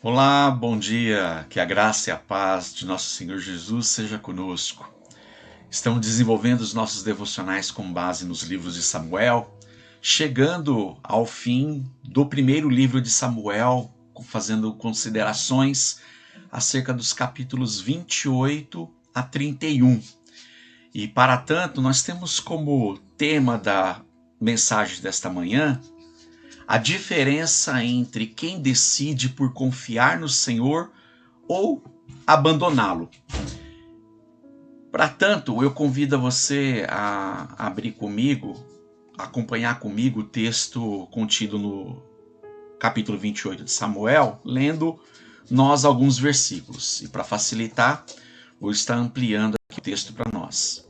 Olá, bom dia. Que a graça e a paz de nosso Senhor Jesus seja conosco. Estamos desenvolvendo os nossos devocionais com base nos livros de Samuel, chegando ao fim do primeiro livro de Samuel, fazendo considerações acerca dos capítulos 28 a 31. E para tanto, nós temos como tema da mensagem desta manhã a diferença entre quem decide por confiar no Senhor ou abandoná-lo. Para tanto, eu convido você a abrir comigo, acompanhar comigo o texto contido no capítulo 28 de Samuel, lendo nós alguns versículos. E para facilitar, vou estar ampliando aqui o texto para nós.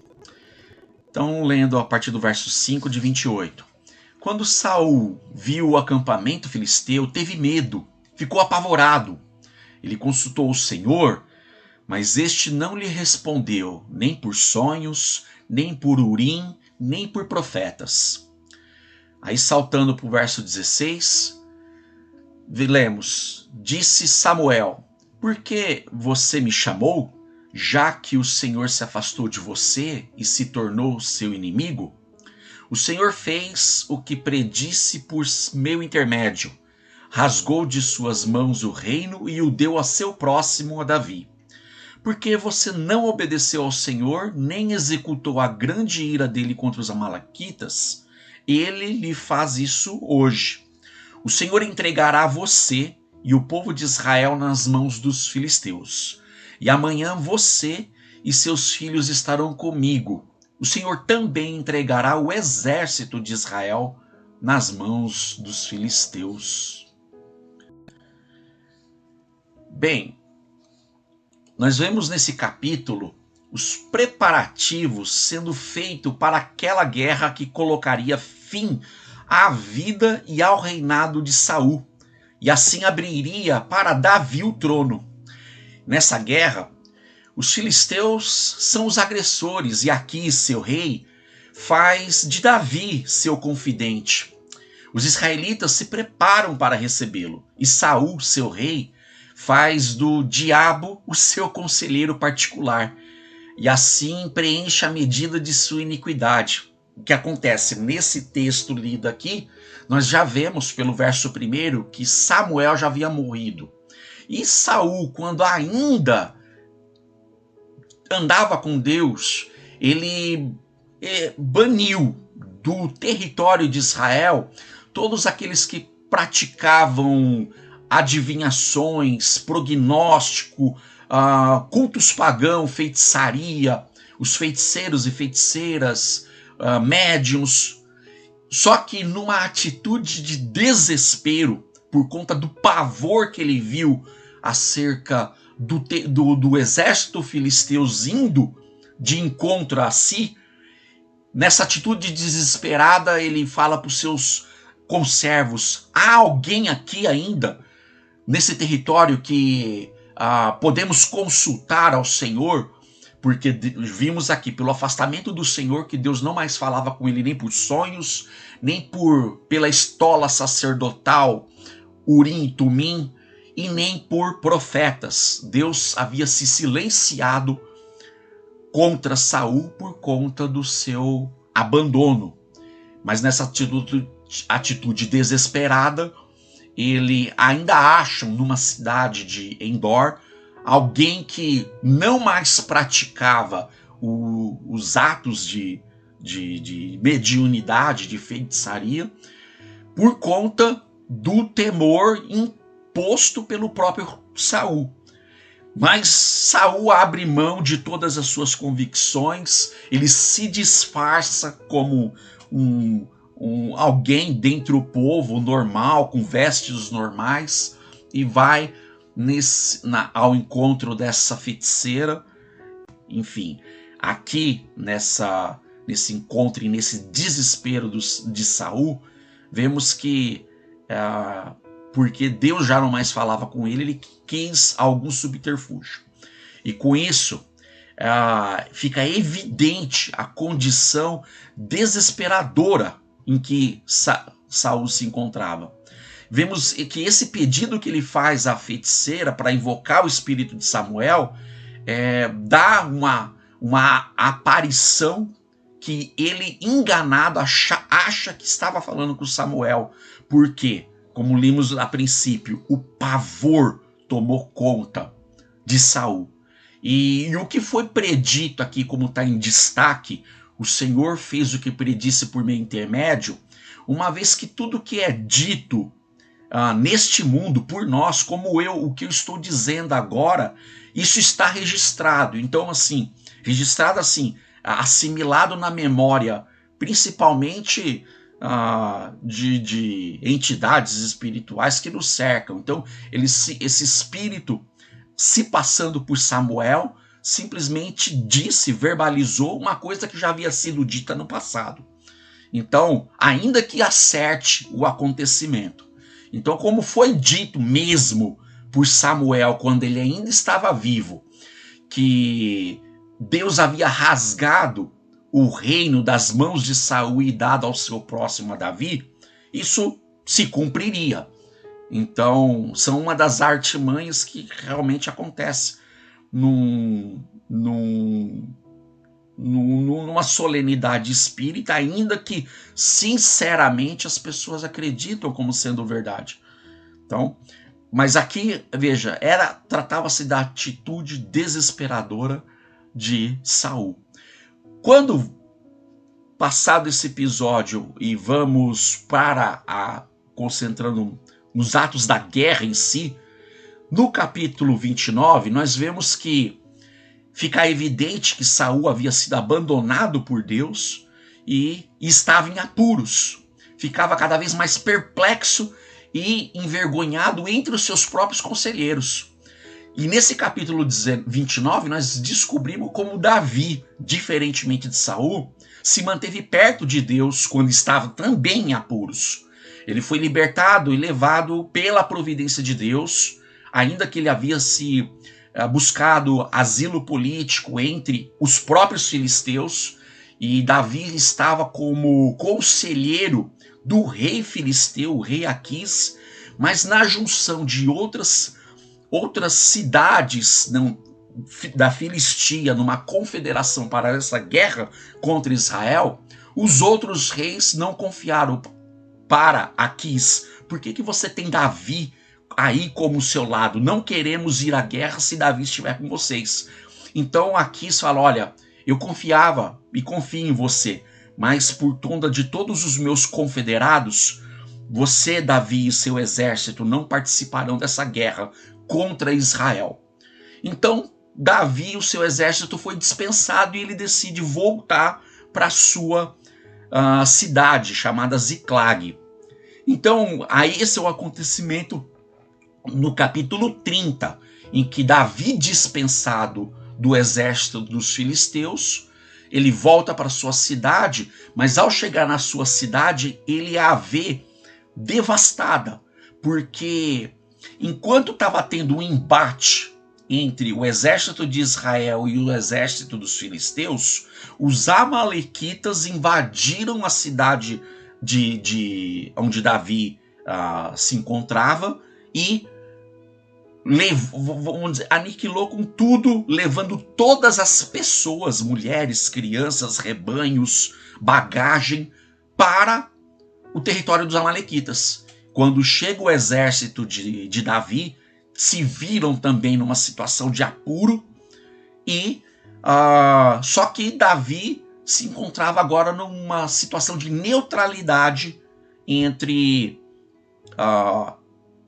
Então, lendo a partir do verso 5 de 28. Quando Saul viu o acampamento filisteu, teve medo, ficou apavorado. Ele consultou o Senhor, mas este não lhe respondeu, nem por sonhos, nem por Urim, nem por profetas. Aí saltando para o verso 16, lemos, disse Samuel, por que você me chamou, já que o Senhor se afastou de você e se tornou seu inimigo? O Senhor fez o que predisse por meu intermédio. Rasgou de suas mãos o reino e o deu a seu próximo, a Davi. Porque você não obedeceu ao Senhor, nem executou a grande ira dele contra os amalequitas, ele lhe faz isso hoje. O Senhor entregará você e o povo de Israel nas mãos dos filisteus. E amanhã você e seus filhos estarão comigo. O Senhor também entregará o exército de Israel nas mãos dos filisteus. Bem, nós vemos nesse capítulo os preparativos sendo feitos para aquela guerra que colocaria fim à vida e ao reinado de Saul, e assim abriria para Davi o trono. Nessa guerra, os filisteus são os agressores, e aqui seu rei faz de Davi seu confidente. Os israelitas se preparam para recebê-lo, e Saul, seu rei, faz do diabo o seu conselheiro particular, e assim preenche a medida de sua iniquidade. O que acontece nesse texto lido aqui, nós já vemos pelo verso 1 que Samuel já havia morrido. E Saul, quando ainda andava com Deus, ele baniu do território de Israel todos aqueles que praticavam adivinhações, prognóstico, cultos pagãos, feitiçaria, os feiticeiros e feiticeiras, médiuns. Só que numa atitude de desespero, por conta do pavor que ele viu acerca do exército filisteus indo de encontro a si, nessa atitude desesperada, ele fala para os seus conservos, há alguém aqui ainda nesse território que podemos consultar ao Senhor? Porque vimos aqui pelo afastamento do Senhor que Deus não mais falava com ele nem por sonhos, nem pela estola sacerdotal Urim e Tumim, e nem por profetas. Deus havia se silenciado contra Saul por conta do seu abandono. Mas nessa atitude desesperada, ele ainda acha numa cidade de Endor alguém que não mais praticava os atos de mediunidade, de feitiçaria, por conta do temor imposto pelo próprio Saul. Mas Saul abre mão de todas as suas convicções, ele se disfarça como alguém dentre o povo normal, com vestes normais, e vai ao encontro dessa feiticeira. Enfim, aqui nesse encontro e nesse desespero de Saul, vemos que porque Deus já não mais falava com ele, ele quis algum subterfúgio. E com isso, fica evidente a condição desesperadora em que Saul se encontrava. vemos que esse pedido que ele faz à feiticeira para invocar o espírito de Samuel dá uma aparição que ele, enganado, acha que estava falando com Samuel. Por quê? Como lemos a princípio, o pavor tomou conta de Saul. E o que foi predito aqui, como está em destaque, o Senhor fez o que predisse por meio intermédio, uma vez que tudo que é dito neste mundo por nós, como o que eu estou dizendo agora, isso está registrado. Então, assim, registrado assim, assimilado na memória, principalmente de entidades espirituais que nos cercam. Então, esse espírito, se passando por Samuel, simplesmente verbalizou uma coisa que já havia sido dita no passado. Então, ainda que acerte o acontecimento. Então, como foi dito mesmo por Samuel, quando ele ainda estava vivo, que Deus havia rasgado o reino das mãos de Saul e dado ao seu próximo, a Davi, isso se cumpriria. Então, são uma das artimanhas que realmente acontece numa solenidade espírita, ainda que, sinceramente, as pessoas acreditam como sendo verdade. Então, mas aqui, veja, tratava-se da atitude desesperadora de Saul. Quando, passado esse episódio, e vamos concentrando nos atos da guerra em si, no capítulo 29, nós vemos que fica evidente que Saul havia sido abandonado por Deus e estava em apuros. Ficava cada vez mais perplexo e envergonhado entre os seus próprios conselheiros. E nesse capítulo 29, nós descobrimos como Davi, diferentemente de Saul, se manteve perto de Deus quando estava também em apuros. Ele foi libertado e levado pela providência de Deus, ainda que ele havia se buscado asilo político entre os próprios filisteus, e Davi estava como conselheiro do rei filisteu, o rei Aquis, mas na junção de outras cidades da Filistia, numa confederação para essa guerra contra Israel, os outros reis não confiaram para Aquis. Por que você tem Davi aí como seu lado? Não queremos ir à guerra se Davi estiver com vocês. Então Aquis fala, olha, eu confiava e confio em você, mas por conta de todos os meus confederados, você, Davi, e seu exército não participarão dessa guerra contra Israel. Então, Davi e o seu exército foi dispensado e ele decide voltar para a sua cidade, chamada Ziclag. Então, aí esse é o acontecimento no capítulo 30, em que Davi, dispensado do exército dos filisteus, ele volta para sua cidade, mas ao chegar na sua cidade, ele a vê devastada, porque enquanto estava tendo um embate entre o exército de Israel e o exército dos filisteus, os amalequitas invadiram a cidade onde Davi se encontrava e aniquilou com tudo, levando todas as pessoas, mulheres, crianças, rebanhos, bagagem, para o território dos amalequitas. Quando chega o exército de Davi, se viram também numa situação de apuro, e só que Davi se encontrava agora numa situação de neutralidade entre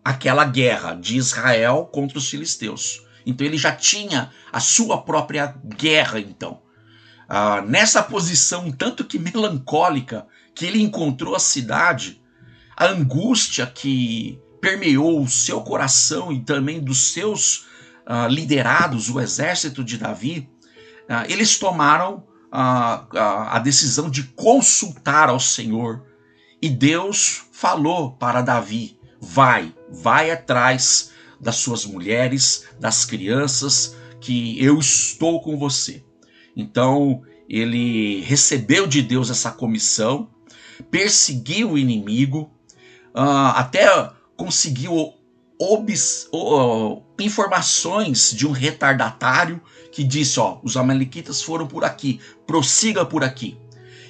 aquela guerra de Israel contra os filisteus. Então ele já tinha a sua própria guerra, então. Nessa posição tanto que melancólica que ele encontrou a cidade, a angústia que permeou o seu coração e também dos seus liderados, o exército de Davi, eles tomaram a decisão de consultar ao Senhor. E Deus falou para Davi, vai atrás das suas mulheres, das crianças, que eu estou com você. Então ele recebeu de Deus essa comissão, perseguiu o inimigo, até conseguiu informações de um retardatário que disse: ó, os amalequitas foram por aqui, prossiga por aqui.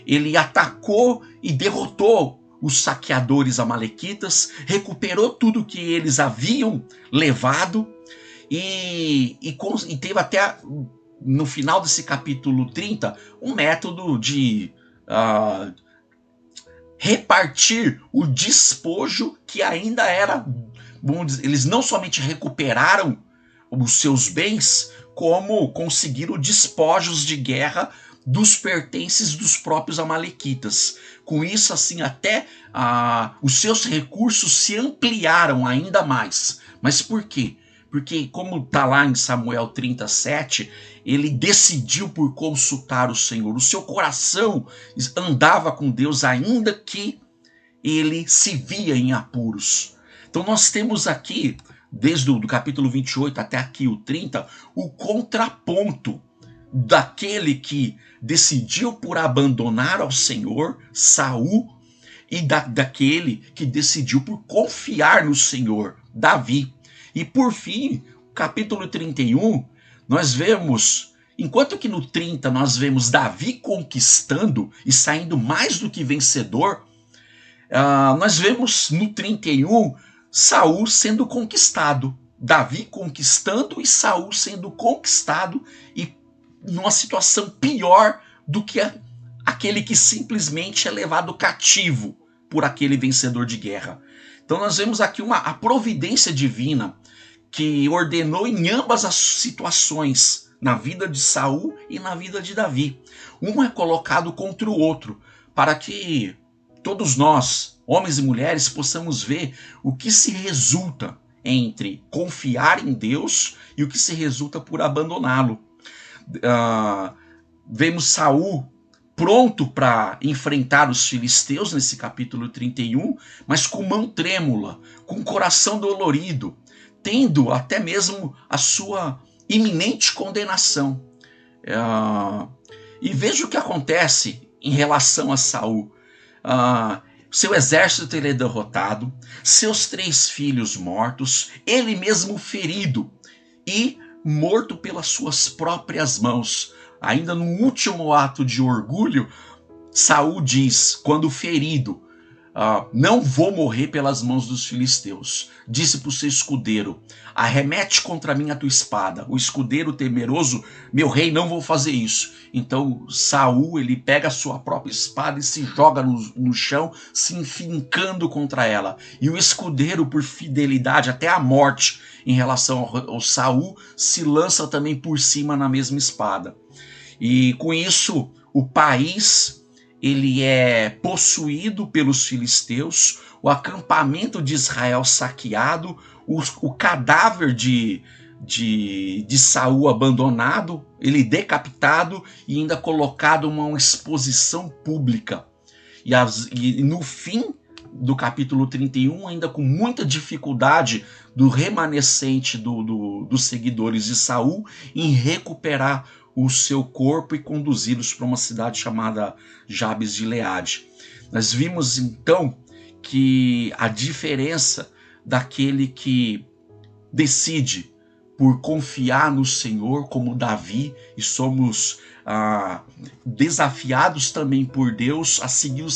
Ele atacou e derrotou os saqueadores amalequitas, recuperou tudo que eles haviam levado e teve até, no final desse capítulo 30, um método de repartir o despojo que ainda era, vamos dizer, eles não somente recuperaram os seus bens, como conseguiram despojos de guerra dos pertences dos próprios amalequitas. Com isso, assim, até os seus recursos se ampliaram ainda mais. Mas por quê? Porque, como está lá em Samuel 37, ele decidiu por consultar o Senhor. O seu coração andava com Deus, ainda que ele se via em apuros. Então nós temos aqui, desde o capítulo 28 até aqui o 30, o contraponto daquele que decidiu por abandonar ao Senhor, Saul, e daquele que decidiu por confiar no Senhor, Davi. E por fim, capítulo 31, nós vemos, enquanto que no 30 nós vemos Davi conquistando e saindo mais do que vencedor, nós vemos no 31 Saul sendo conquistado, Davi conquistando e Saul sendo conquistado, e numa situação pior do que aquele que simplesmente é levado cativo por aquele vencedor de guerra. Então nós vemos aqui a providência divina que ordenou em ambas as situações, na vida de Saul e na vida de Davi. Um é colocado contra o outro, para que todos nós, homens e mulheres, possamos ver o que se resulta entre confiar em Deus e o que se resulta por abandoná-lo. Vemos Saul pronto para enfrentar os filisteus nesse capítulo 31, mas com mão trêmula, com coração dolorido, tendo até mesmo a sua iminente condenação. E veja o que acontece em relação a Saul. Seu exército ele é derrotado, seus 3 filhos mortos, ele mesmo ferido e morto pelas suas próprias mãos. Ainda no último ato de orgulho, Saul diz, quando ferido: não vou morrer pelas mãos dos filisteus. Disse para o seu escudeiro: arremete contra mim a tua espada. O escudeiro temeroso: meu rei, não vou fazer isso. Então Saul ele pega a sua própria espada e se joga no chão, se enfincando contra ela. E o escudeiro, por fidelidade até a morte em relação ao Saul, se lança também por cima na mesma espada. E com isso o país ele é possuído pelos filisteus, o acampamento de Israel saqueado, o cadáver de Saul abandonado, ele decapitado e ainda colocado em uma exposição pública. E no fim do capítulo 31, ainda com muita dificuldade do remanescente dos seguidores de Saul em recuperar o seu corpo e conduzi-los para uma cidade chamada Jabes de Gileade. Nós vimos então que a diferença daquele que decide por confiar no Senhor, como Davi, e somos desafiados também por Deus a seguir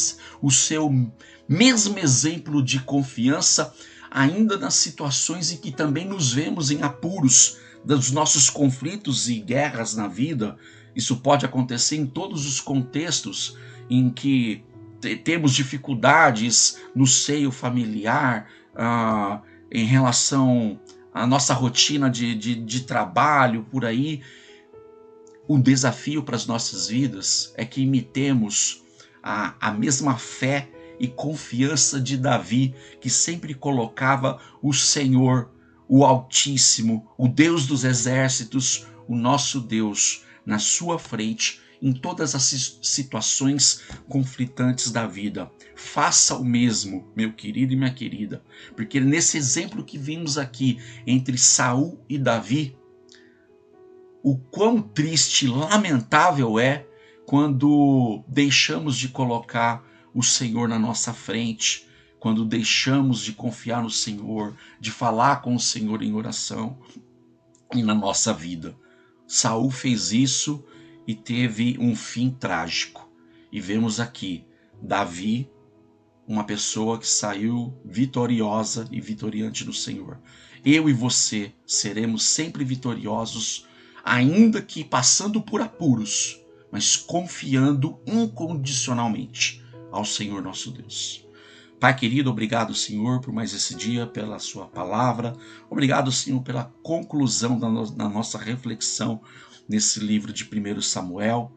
o seu mesmo exemplo de confiança, ainda nas situações em que também nos vemos em apuros dos nossos conflitos e guerras na vida. Isso pode acontecer em todos os contextos em que temos dificuldades no seio familiar, em relação à nossa rotina de trabalho, por aí. Um desafio para as nossas vidas é que imitemos a mesma fé e confiança de Davi, que sempre colocava o Senhor, o Altíssimo, o Deus dos exércitos, o nosso Deus, na sua frente em todas as situações conflitantes da vida. Faça o mesmo, meu querido e minha querida, porque nesse exemplo que vimos aqui entre Saul e Davi, o quão triste e lamentável é quando deixamos de colocar o Senhor na nossa frente, quando deixamos de confiar no Senhor, de falar com o Senhor em oração e na nossa vida. Saul fez isso e teve um fim trágico. E vemos aqui Davi, uma pessoa que saiu vitoriosa e vitoriante no Senhor. Eu e você seremos sempre vitoriosos, ainda que passando por apuros, mas confiando incondicionalmente ao Senhor nosso Deus. Pai querido, obrigado, Senhor, por mais esse dia, pela sua palavra. Obrigado, Senhor, pela conclusão da nossa reflexão nesse livro de 1 Samuel,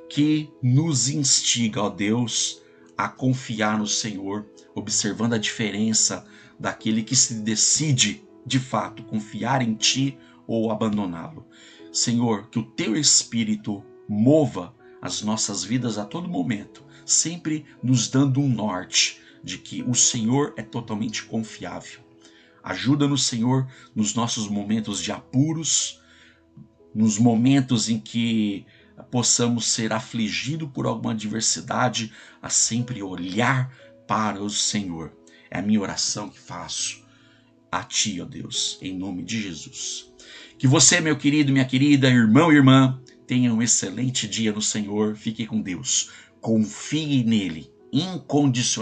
que nos instiga, ó Deus, a confiar no Senhor, observando a diferença daquele que se decide, de fato, confiar em Ti ou abandoná-lo. Senhor, que o Teu Espírito mova as nossas vidas a todo momento, sempre nos dando um norte de que o Senhor é totalmente confiável. Ajuda-nos, Senhor, nos nossos momentos de apuros, nos momentos em que possamos ser afligidos por alguma adversidade, a sempre olhar para o Senhor. É a minha oração que faço a Ti, ó Deus, em nome de Jesus. Que você, meu querido, minha querida, irmão e irmã, tenha um excelente dia no Senhor. Fique com Deus. Confie nele incondicionalmente.